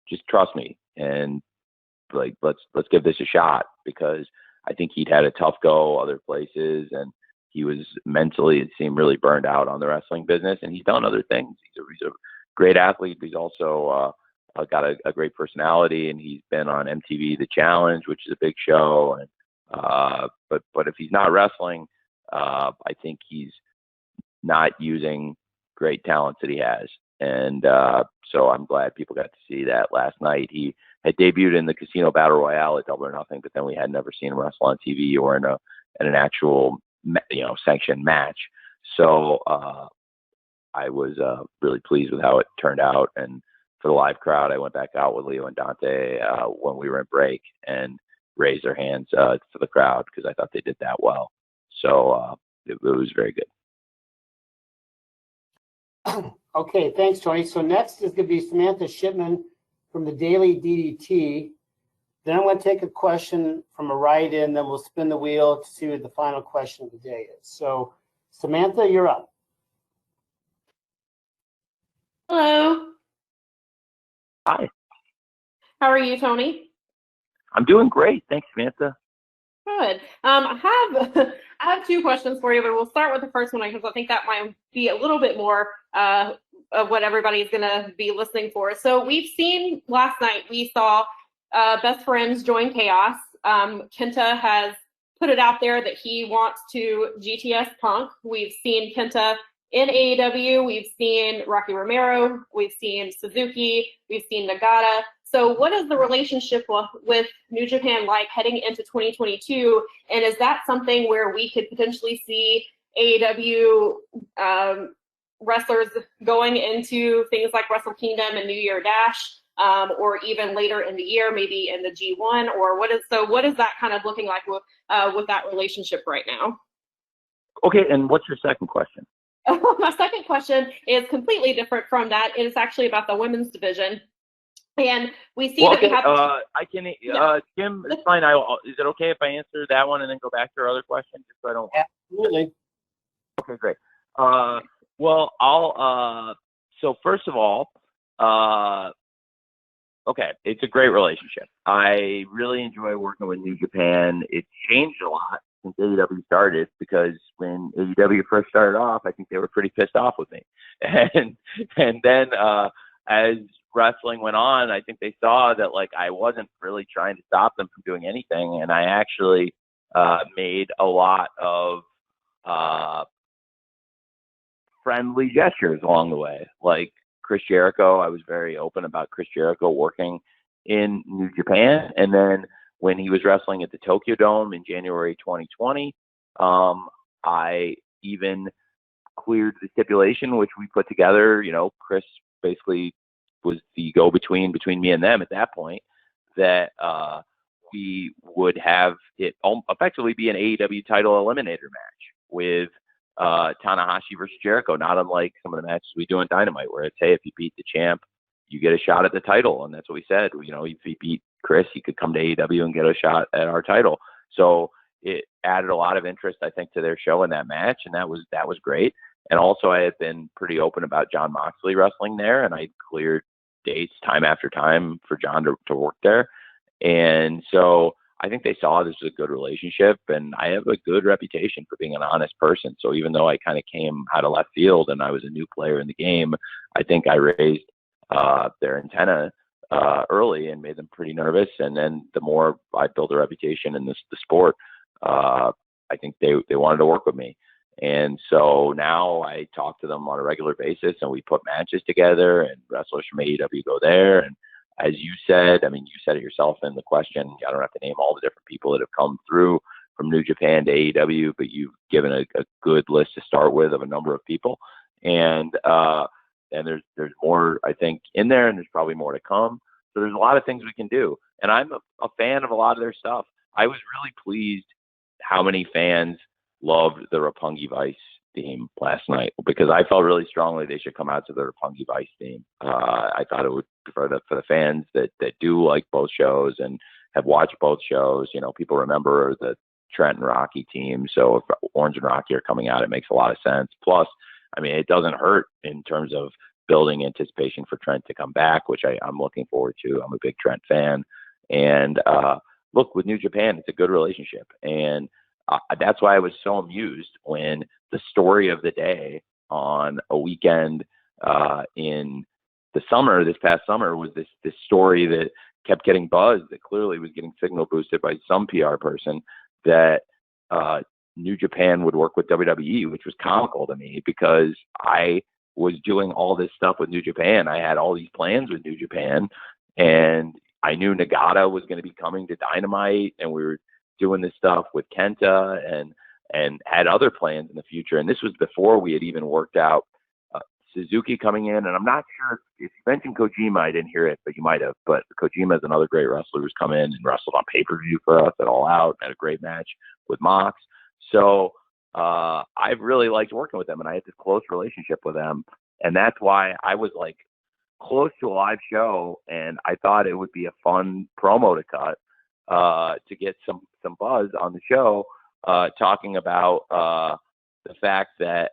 just trust me and like let's give this a shot, because I think he'd had a tough go other places, and he was mentally, it seemed, really burned out on the wrestling business, and he's done other things. He's a great athlete. He's also got a great personality, and he's been on MTV The Challenge, which is a big show. And but if he's not wrestling, I think he's not using great talents that he has. And so I'm glad people got to see that last night. He had debuted in the Casino Battle Royale at Double or Nothing, but then we had never seen him wrestle on TV or in an actual sanctioned match. So I was really pleased with how it turned out. And for the live crowd, I went back out with Lio and Dante when we were in break and raised their hands for the crowd, because I thought they did that well. So it was very good. Okay, thanks, Tony. So next is going to be Samantha Shipman from the Daily DDT. Then I'm going to take a question from a write-in, then we'll spin the wheel to see what the final question of the day is. So Samantha, you're up. Hello. Hi. How are you, Tony? I'm doing great. Thanks, Samantha. Good. I have two questions for you, but we'll start with the first one because I think that might be a little bit more of what everybody's going to be listening for. So we've seen last night, we saw Best Friends join Chaos. Kenta has put it out there that he wants to GTS Punk. We've seen Kenta in AEW. We've seen Rocky Romero. We've seen Suzuki. We've seen Nagata. So what is the relationship with New Japan like heading into 2022? And is that something where we could potentially see AEW wrestlers going into things like Wrestle Kingdom and New Year Dash, or even later in the year, maybe in the G1? Or what is that kind of looking like with that relationship right now? Okay, and what's your second question? My second question is completely different from that. It is actually about the women's division. And we see that we have. I can. Jim, it's fine. Is it okay if I answer that one and then go back to our other question, just so I don't? Absolutely. Okay, great. Well, I'll. So first of all, okay, it's a great relationship. I really enjoy working with New Japan. It's changed a lot since AEW started, because when AEW first started off, I think they were pretty pissed off with me, and then as wrestling went on, I think they saw that like I wasn't really trying to stop them from doing anything, and I actually made a lot of friendly gestures along the way. Like Chris Jericho, I was very open about Chris Jericho working in New Japan, and then when he was wrestling at the Tokyo Dome in January 2020, I even cleared the stipulation which we put together. You know, Chris basically was the go-between between me and them at that point, that we would have it effectively be an AEW title eliminator match with Tanahashi versus Jericho, not unlike some of the matches we do in Dynamite, where it's, hey, if you beat the champ, you get a shot at the title. And that's what we said. You know, if he beat Chris, he could come to AEW and get a shot at our title. So it added a lot of interest, I think, to their show in that match, and that was great. And also, I had been pretty open about Jon Moxley wrestling there, and I cleared dates time after time for John to work there. And so I think they saw this was a good relationship, and I have a good reputation for being an honest person. So even though I kind of came out of left field and I was a new player in the game, I think I raised their antenna early and made them pretty nervous. And then the more I built a reputation in the sport, I think they wanted to work with me. And so now I talk to them on a regular basis, and we put matches together, and wrestlers from AEW go there. And as you said, I mean, you said it yourself in the question, I don't have to name all the different people that have come through from New Japan to AEW, but you've given a good list to start with of a number of people. And there's more, I think, in there, and there's probably more to come. So there's a lot of things we can do. And I'm a fan of a lot of their stuff. I was really pleased how many fans loved the Roppongi Vice theme last night, because I felt really strongly they should come out to the Roppongi Vice theme. I thought it would, for the fans that do like both shows and have watched both shows, you know, people remember the Trent and Rocky team. So if Orange and Rocky are coming out, it makes a lot of sense. Plus, I mean, it doesn't hurt in terms of building anticipation for Trent to come back, which I'm looking forward to. I'm a big Trent fan. And look, with New Japan, it's a good relationship. And that's why I was so amused when the story of the day on a weekend in the summer, this past summer, was this story that kept getting buzzed, that clearly was getting signal boosted by some PR person, that New Japan would work with WWE, which was comical to me, because I was doing all this stuff with New Japan. I had all these plans with New Japan, and I knew Nagata was going to be coming to Dynamite, and we were doing this stuff with Kenta and had other plans in the future. And this was before we had even worked out Suzuki coming in. And I'm not sure if you mentioned Kojima, I didn't hear it, but you might have. But Kojima is another great wrestler who's come in and wrestled on pay-per-view for us at All Out, had a great match with Mox. So I've really liked working with them, and I had this close relationship with them. And that's why I was like close to a live show, and I thought it would be a fun promo to cut to get some buzz on the show, talking about the fact that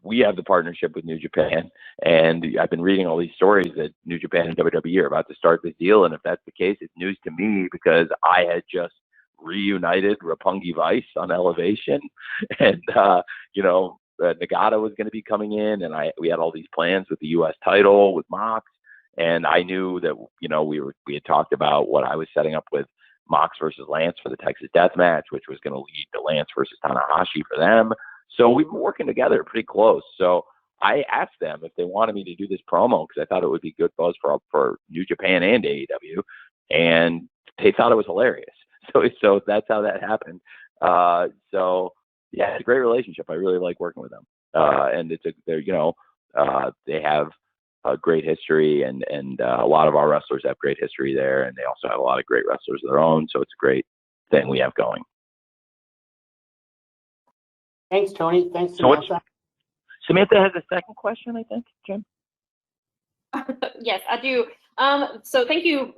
we have the partnership with New Japan, and I've been reading all these stories that New Japan and WWE are about to start this deal, and if that's the case, it's news to me because I had just reunited Roppongi Vice on Elevation, and Nagata was going to be coming in, and we had all these plans with the U.S. title with Mox, and I knew that we had talked about what I was setting up with Mox versus Lance for the Texas Death Match, which was going to lead to Lance versus Tanahashi for them. So we've been working together pretty close. So I asked them if they wanted me to do this promo because I thought it would be good buzz for New Japan and AEW, and they thought it was hilarious. So that's how that happened. So yeah, it's a great relationship. I really like working with them, and they have a great history, and a lot of our wrestlers have great history there, and they also have a lot of great wrestlers of their own. So it's a great thing we have going. Thanks, Tony. Thanks, Samantha. Samantha has a second question, I think, Jim. Yes, I do. So thank you,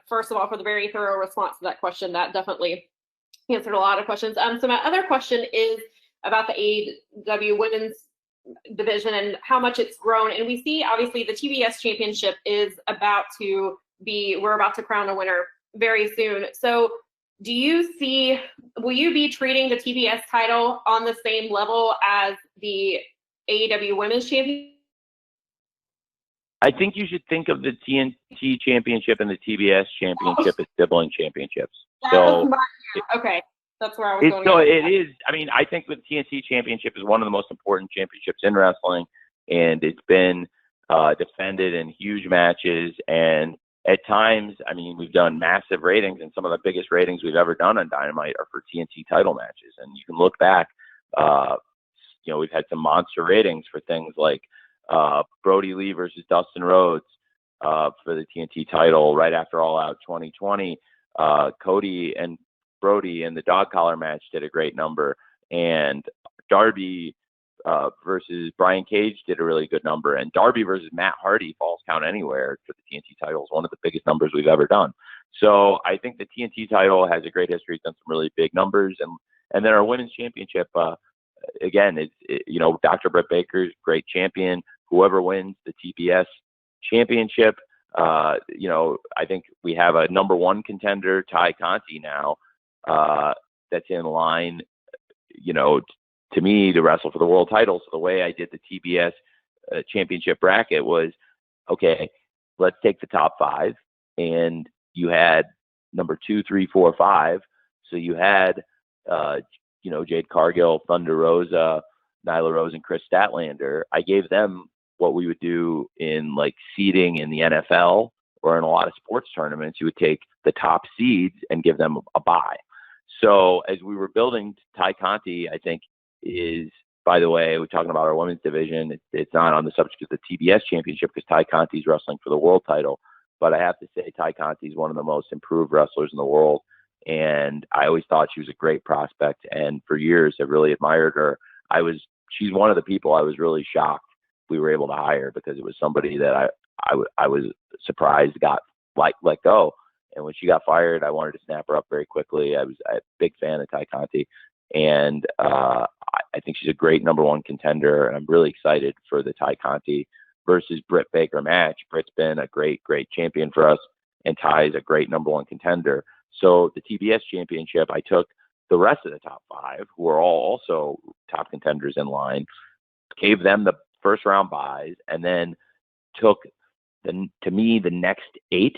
first of all, for the very thorough response to that question. That definitely answered a lot of questions. So my other question is about the AEW Women's division and how much it's grown. And we see, obviously, the TBS Championship is we're about to crown a winner very soon. So will you be treating the TBS title on the same level as the AEW Women's Championship? I think you should think of the TNT Championship and the TBS Championship as sibling championships. Okay, that's where I was going. So it is. I mean, I think the TNT Championship is one of the most important championships in wrestling, and it's been defended in huge matches. And at times, I mean, we've done massive ratings, and some of the biggest ratings we've ever done on Dynamite are for TNT title matches. And you can look back. We've had some monster ratings for things like Brody Lee versus Dustin Rhodes for the TNT title right after All Out 2020. Cody and Brody in the dog collar match did a great number, and Darby versus Brian Cage did a really good number, and Darby versus Matt Hardy, Falls Count Anywhere for the TNT title is one of the biggest numbers we've ever done. So I think the TNT title has a great history, done some really big numbers, and then our women's championship, again, Dr. Britt Baker's great champion. Whoever wins the TBS championship, I think we have a number one contender, Ty Conti now, that's in line, to me, to wrestle for the world title. So the way I did the TBS championship bracket was, okay, let's take the top five, and you had number 2, 3, 4, 5. So you had, Jade Cargill, Thunder Rosa, Nyla Rose, and Chris Statlander. I gave them what we would do in like seeding in the NFL or in a lot of sports tournaments. You would take the top seeds and give them a bye. So as we were building, Ty Conti, I think, is, by the way, we're talking about our women's division. It's not on the subject of the TBS championship because Ty Conti's wrestling for the world title. But I have to say, Ty Conti is one of the most improved wrestlers in the world. And I always thought she was a great prospect. And for years, I really admired her. She's one of the people I was really shocked we were able to hire, because it was somebody that I was surprised got let go. And when she got fired, I wanted to snap her up very quickly. I was a big fan of Ty Conti, and I think she's a great number one contender. And I'm really excited for the Ty Conti versus Britt Baker match. Britt's been a great champion for us, and Ty is a great number one contender. So the TBS championship, I took the rest of the top five, who are all also top contenders in line, gave them the first round buys, and then took the next 8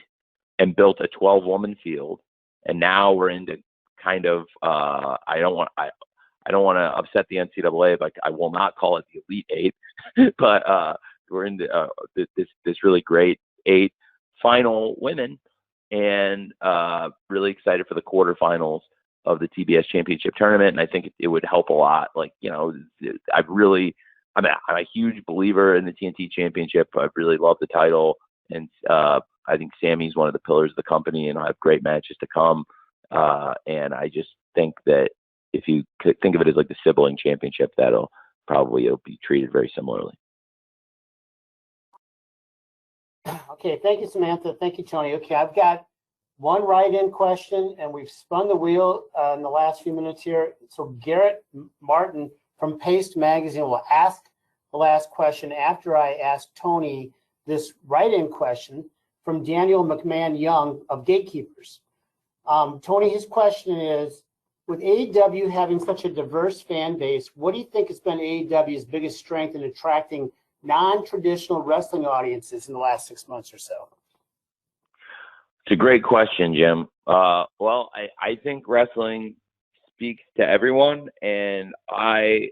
and built a 12-woman field. And now we're into kind of I don't want to upset the NCAA, but I will not call it the Elite 8, but we're into this really great 8 final women, and really excited for the quarterfinals of the TBS Championship Tournament. And I think it would help a lot. I'm a huge believer in the TNT Championship. I really love the title, and I think Sammy's one of the pillars of the company, and I'll have great matches to come. And I just think that if you could think of it as like the sibling championship, it'll be treated very similarly. Okay, thank you, Samantha. Thank you, Tony. Okay, I've got one write-in question, and we've spun the wheel in the last few minutes here. So Garrett Martin from Paste Magazine will ask the last question after I ask Tony this write-in question from Daniel McMahon Young of Gatekeepers. Tony, his question is, with AEW having such a diverse fan base, what do you think has been AEW's biggest strength in attracting non-traditional wrestling audiences in the last 6 months or so? It's a great question, Jim. Well, I think wrestling speaks to everyone, and I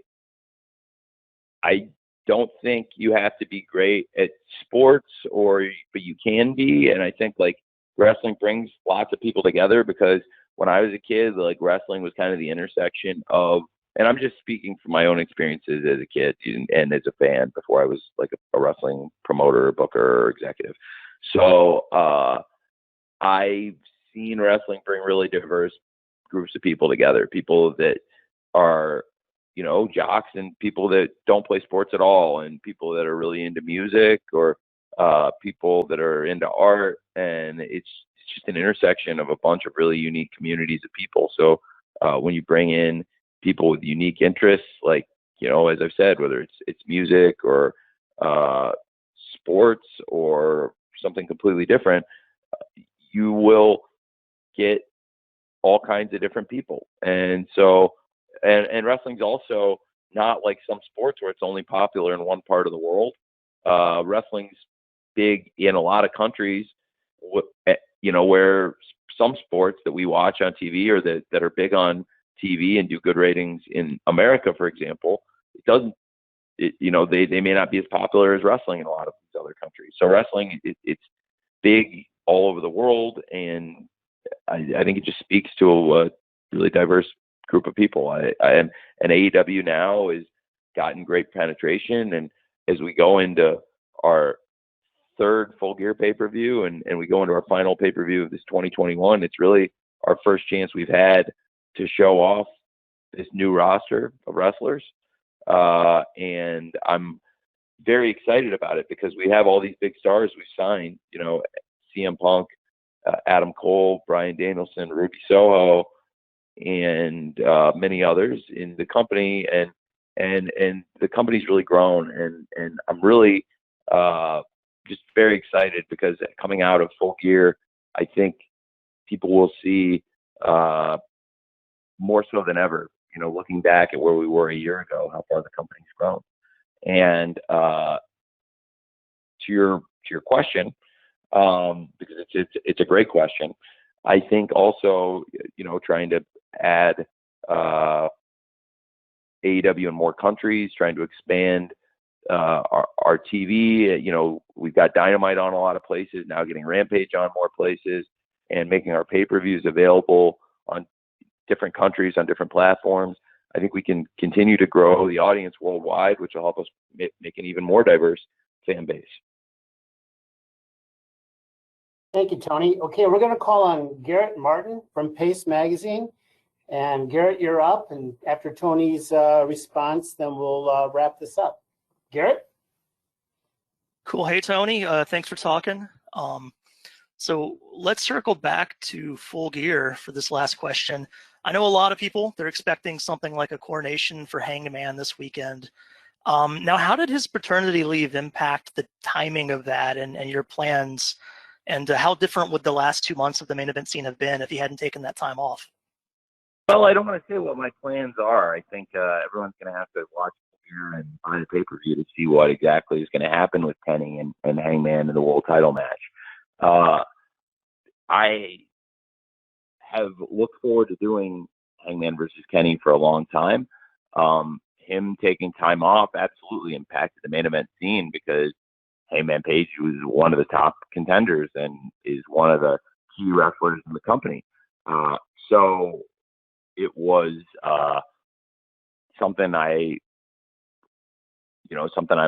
don't think you have to be great at sports, but you can be. And I think like wrestling brings lots of people together, because when I was a kid, like wrestling was kind of the intersection of, and I'm just speaking from my own experiences as a kid and as a fan before I was like a wrestling promoter, booker, or executive. So I've seen wrestling bring really diverse groups of people together, people that are, jocks, and people that don't play sports at all, and people that are really into music, or people that are into art. And it's just an intersection of a bunch of really unique communities of people. So when you bring in people with unique interests, like, as I've said, whether it's music or sports or something completely different, you will get all kinds of different people. And so, and wrestling's also not like some sports where it's only popular in one part of the world. Wrestling's big in a lot of countries, where some sports that we watch on TV or that are big on TV and do good ratings in America, for example, they may not be as popular as wrestling in a lot of these other countries. So wrestling, it's big all over the world, and I think it just speaks to a really diverse group of people. And AEW now has gotten great penetration, and as we go into our third Full Gear pay-per-view and we go into our final pay-per-view of this 2021, it's really our first chance we've had to show off this new roster of wrestlers. And I'm very excited about it, because we have all these big stars we've signed, CM Punk, Adam Cole, Bryan Danielson, Ruby Soho, and many others in the company. And the company's really grown, and I'm really just very excited, because coming out of Full Gear, I think people will see more so than ever, looking back at where we were a year ago, how far the company's grown. And to your question, because it's a great question, I think also, trying to add AEW in more countries, trying to expand our TV. We've got Dynamite on a lot of places, now getting Rampage on more places, and making our pay-per-views available on different countries, on different platforms. I think we can continue to grow the audience worldwide, which will help us make an even more diverse fan base. Thank you, Tony. Okay, we're going to call on Garrett Martin from Paste Magazine. And Garrett, you're up. And after Tony's response, then we'll wrap this up. Garrett? Cool. Hey, Tony. Thanks for talking. So let's circle back to Full Gear for this last question. I know a lot of people, they're expecting something like a coronation for Hangman this weekend. Now, how did his paternity leave impact the timing of that and your plans? And how different would the last 2 months of the main event scene have been if he hadn't taken that time off? Well, I don't want to say what my plans are. I think everyone's going to have to watch here and buy the pay-per-view to see what exactly is going to happen with Kenny and Hangman in the world title match. I have looked forward to doing Hangman versus Kenny for a long time. Him taking time off absolutely impacted the main event scene, because Hangman Page was one of the top contenders and is one of the key wrestlers in the company. So it was something I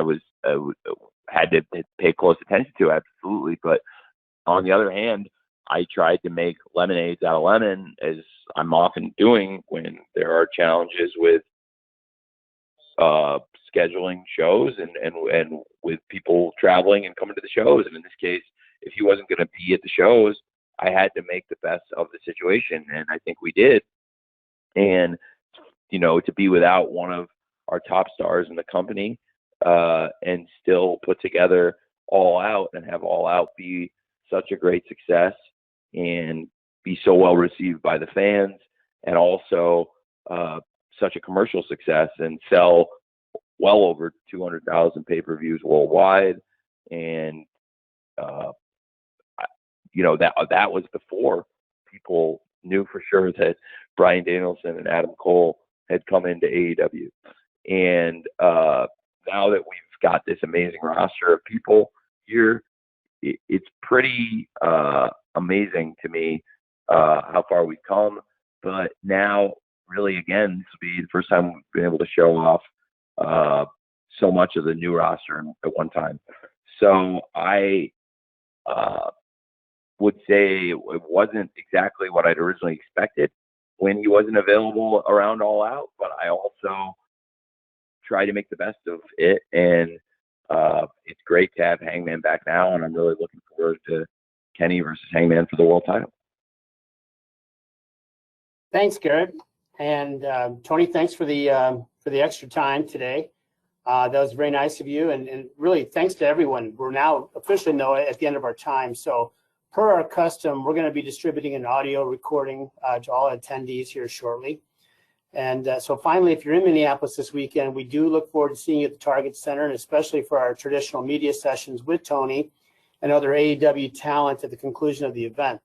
was had to pay close attention to, absolutely. But on the other hand, I tried to make lemonades out of lemon, as I'm often doing when there are challenges with scheduling shows and with people traveling and coming to the shows. And in this case, if he wasn't going to be at the shows, I had to make the best of the situation, and I think we did. And to be without one of our top stars in the company, and still put together All Out and have All Out be such a great success and be so well received by the fans, and also such a commercial success and sell well over 200,000 pay-per-views worldwide. And that was before people knew for sure that Bryan Danielson and Adam Cole had come into AEW. And now that we've got this amazing roster of people here, it's pretty amazing to me how far we've come. But now, really, again, this will be the first time we've been able to show off so much of the new roster at one time. So I would say it wasn't exactly what I'd originally expected when he wasn't available around All Out, but I also try to make the best of it. And it's great to have Hangman back now, and I'm really looking forward to Kenny versus Hangman for the world title. Thanks, Garrett. And Tony, thanks for the extra time today. That was very nice of you, and really thanks to everyone. We're now officially at the end of our time. So per our custom, we're going to be distributing an audio recording to all attendees here shortly. And so finally, if you're in Minneapolis this weekend, we do look forward to seeing you at the Target Center, and especially for our traditional media sessions with Tony and other AEW talent at the conclusion of the event.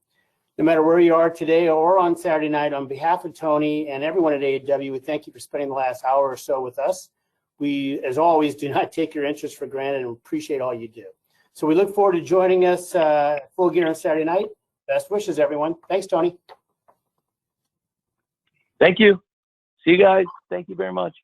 No matter where you are today or on Saturday night, on behalf of Tony and everyone at AEW, we thank you for spending the last hour or so with us. We, as always, do not take your interest for granted and appreciate all you do. So we look forward to joining us Full Gear on Saturday night. Best wishes, everyone. Thanks, Tony. Thank you. See you guys. Thank you very much.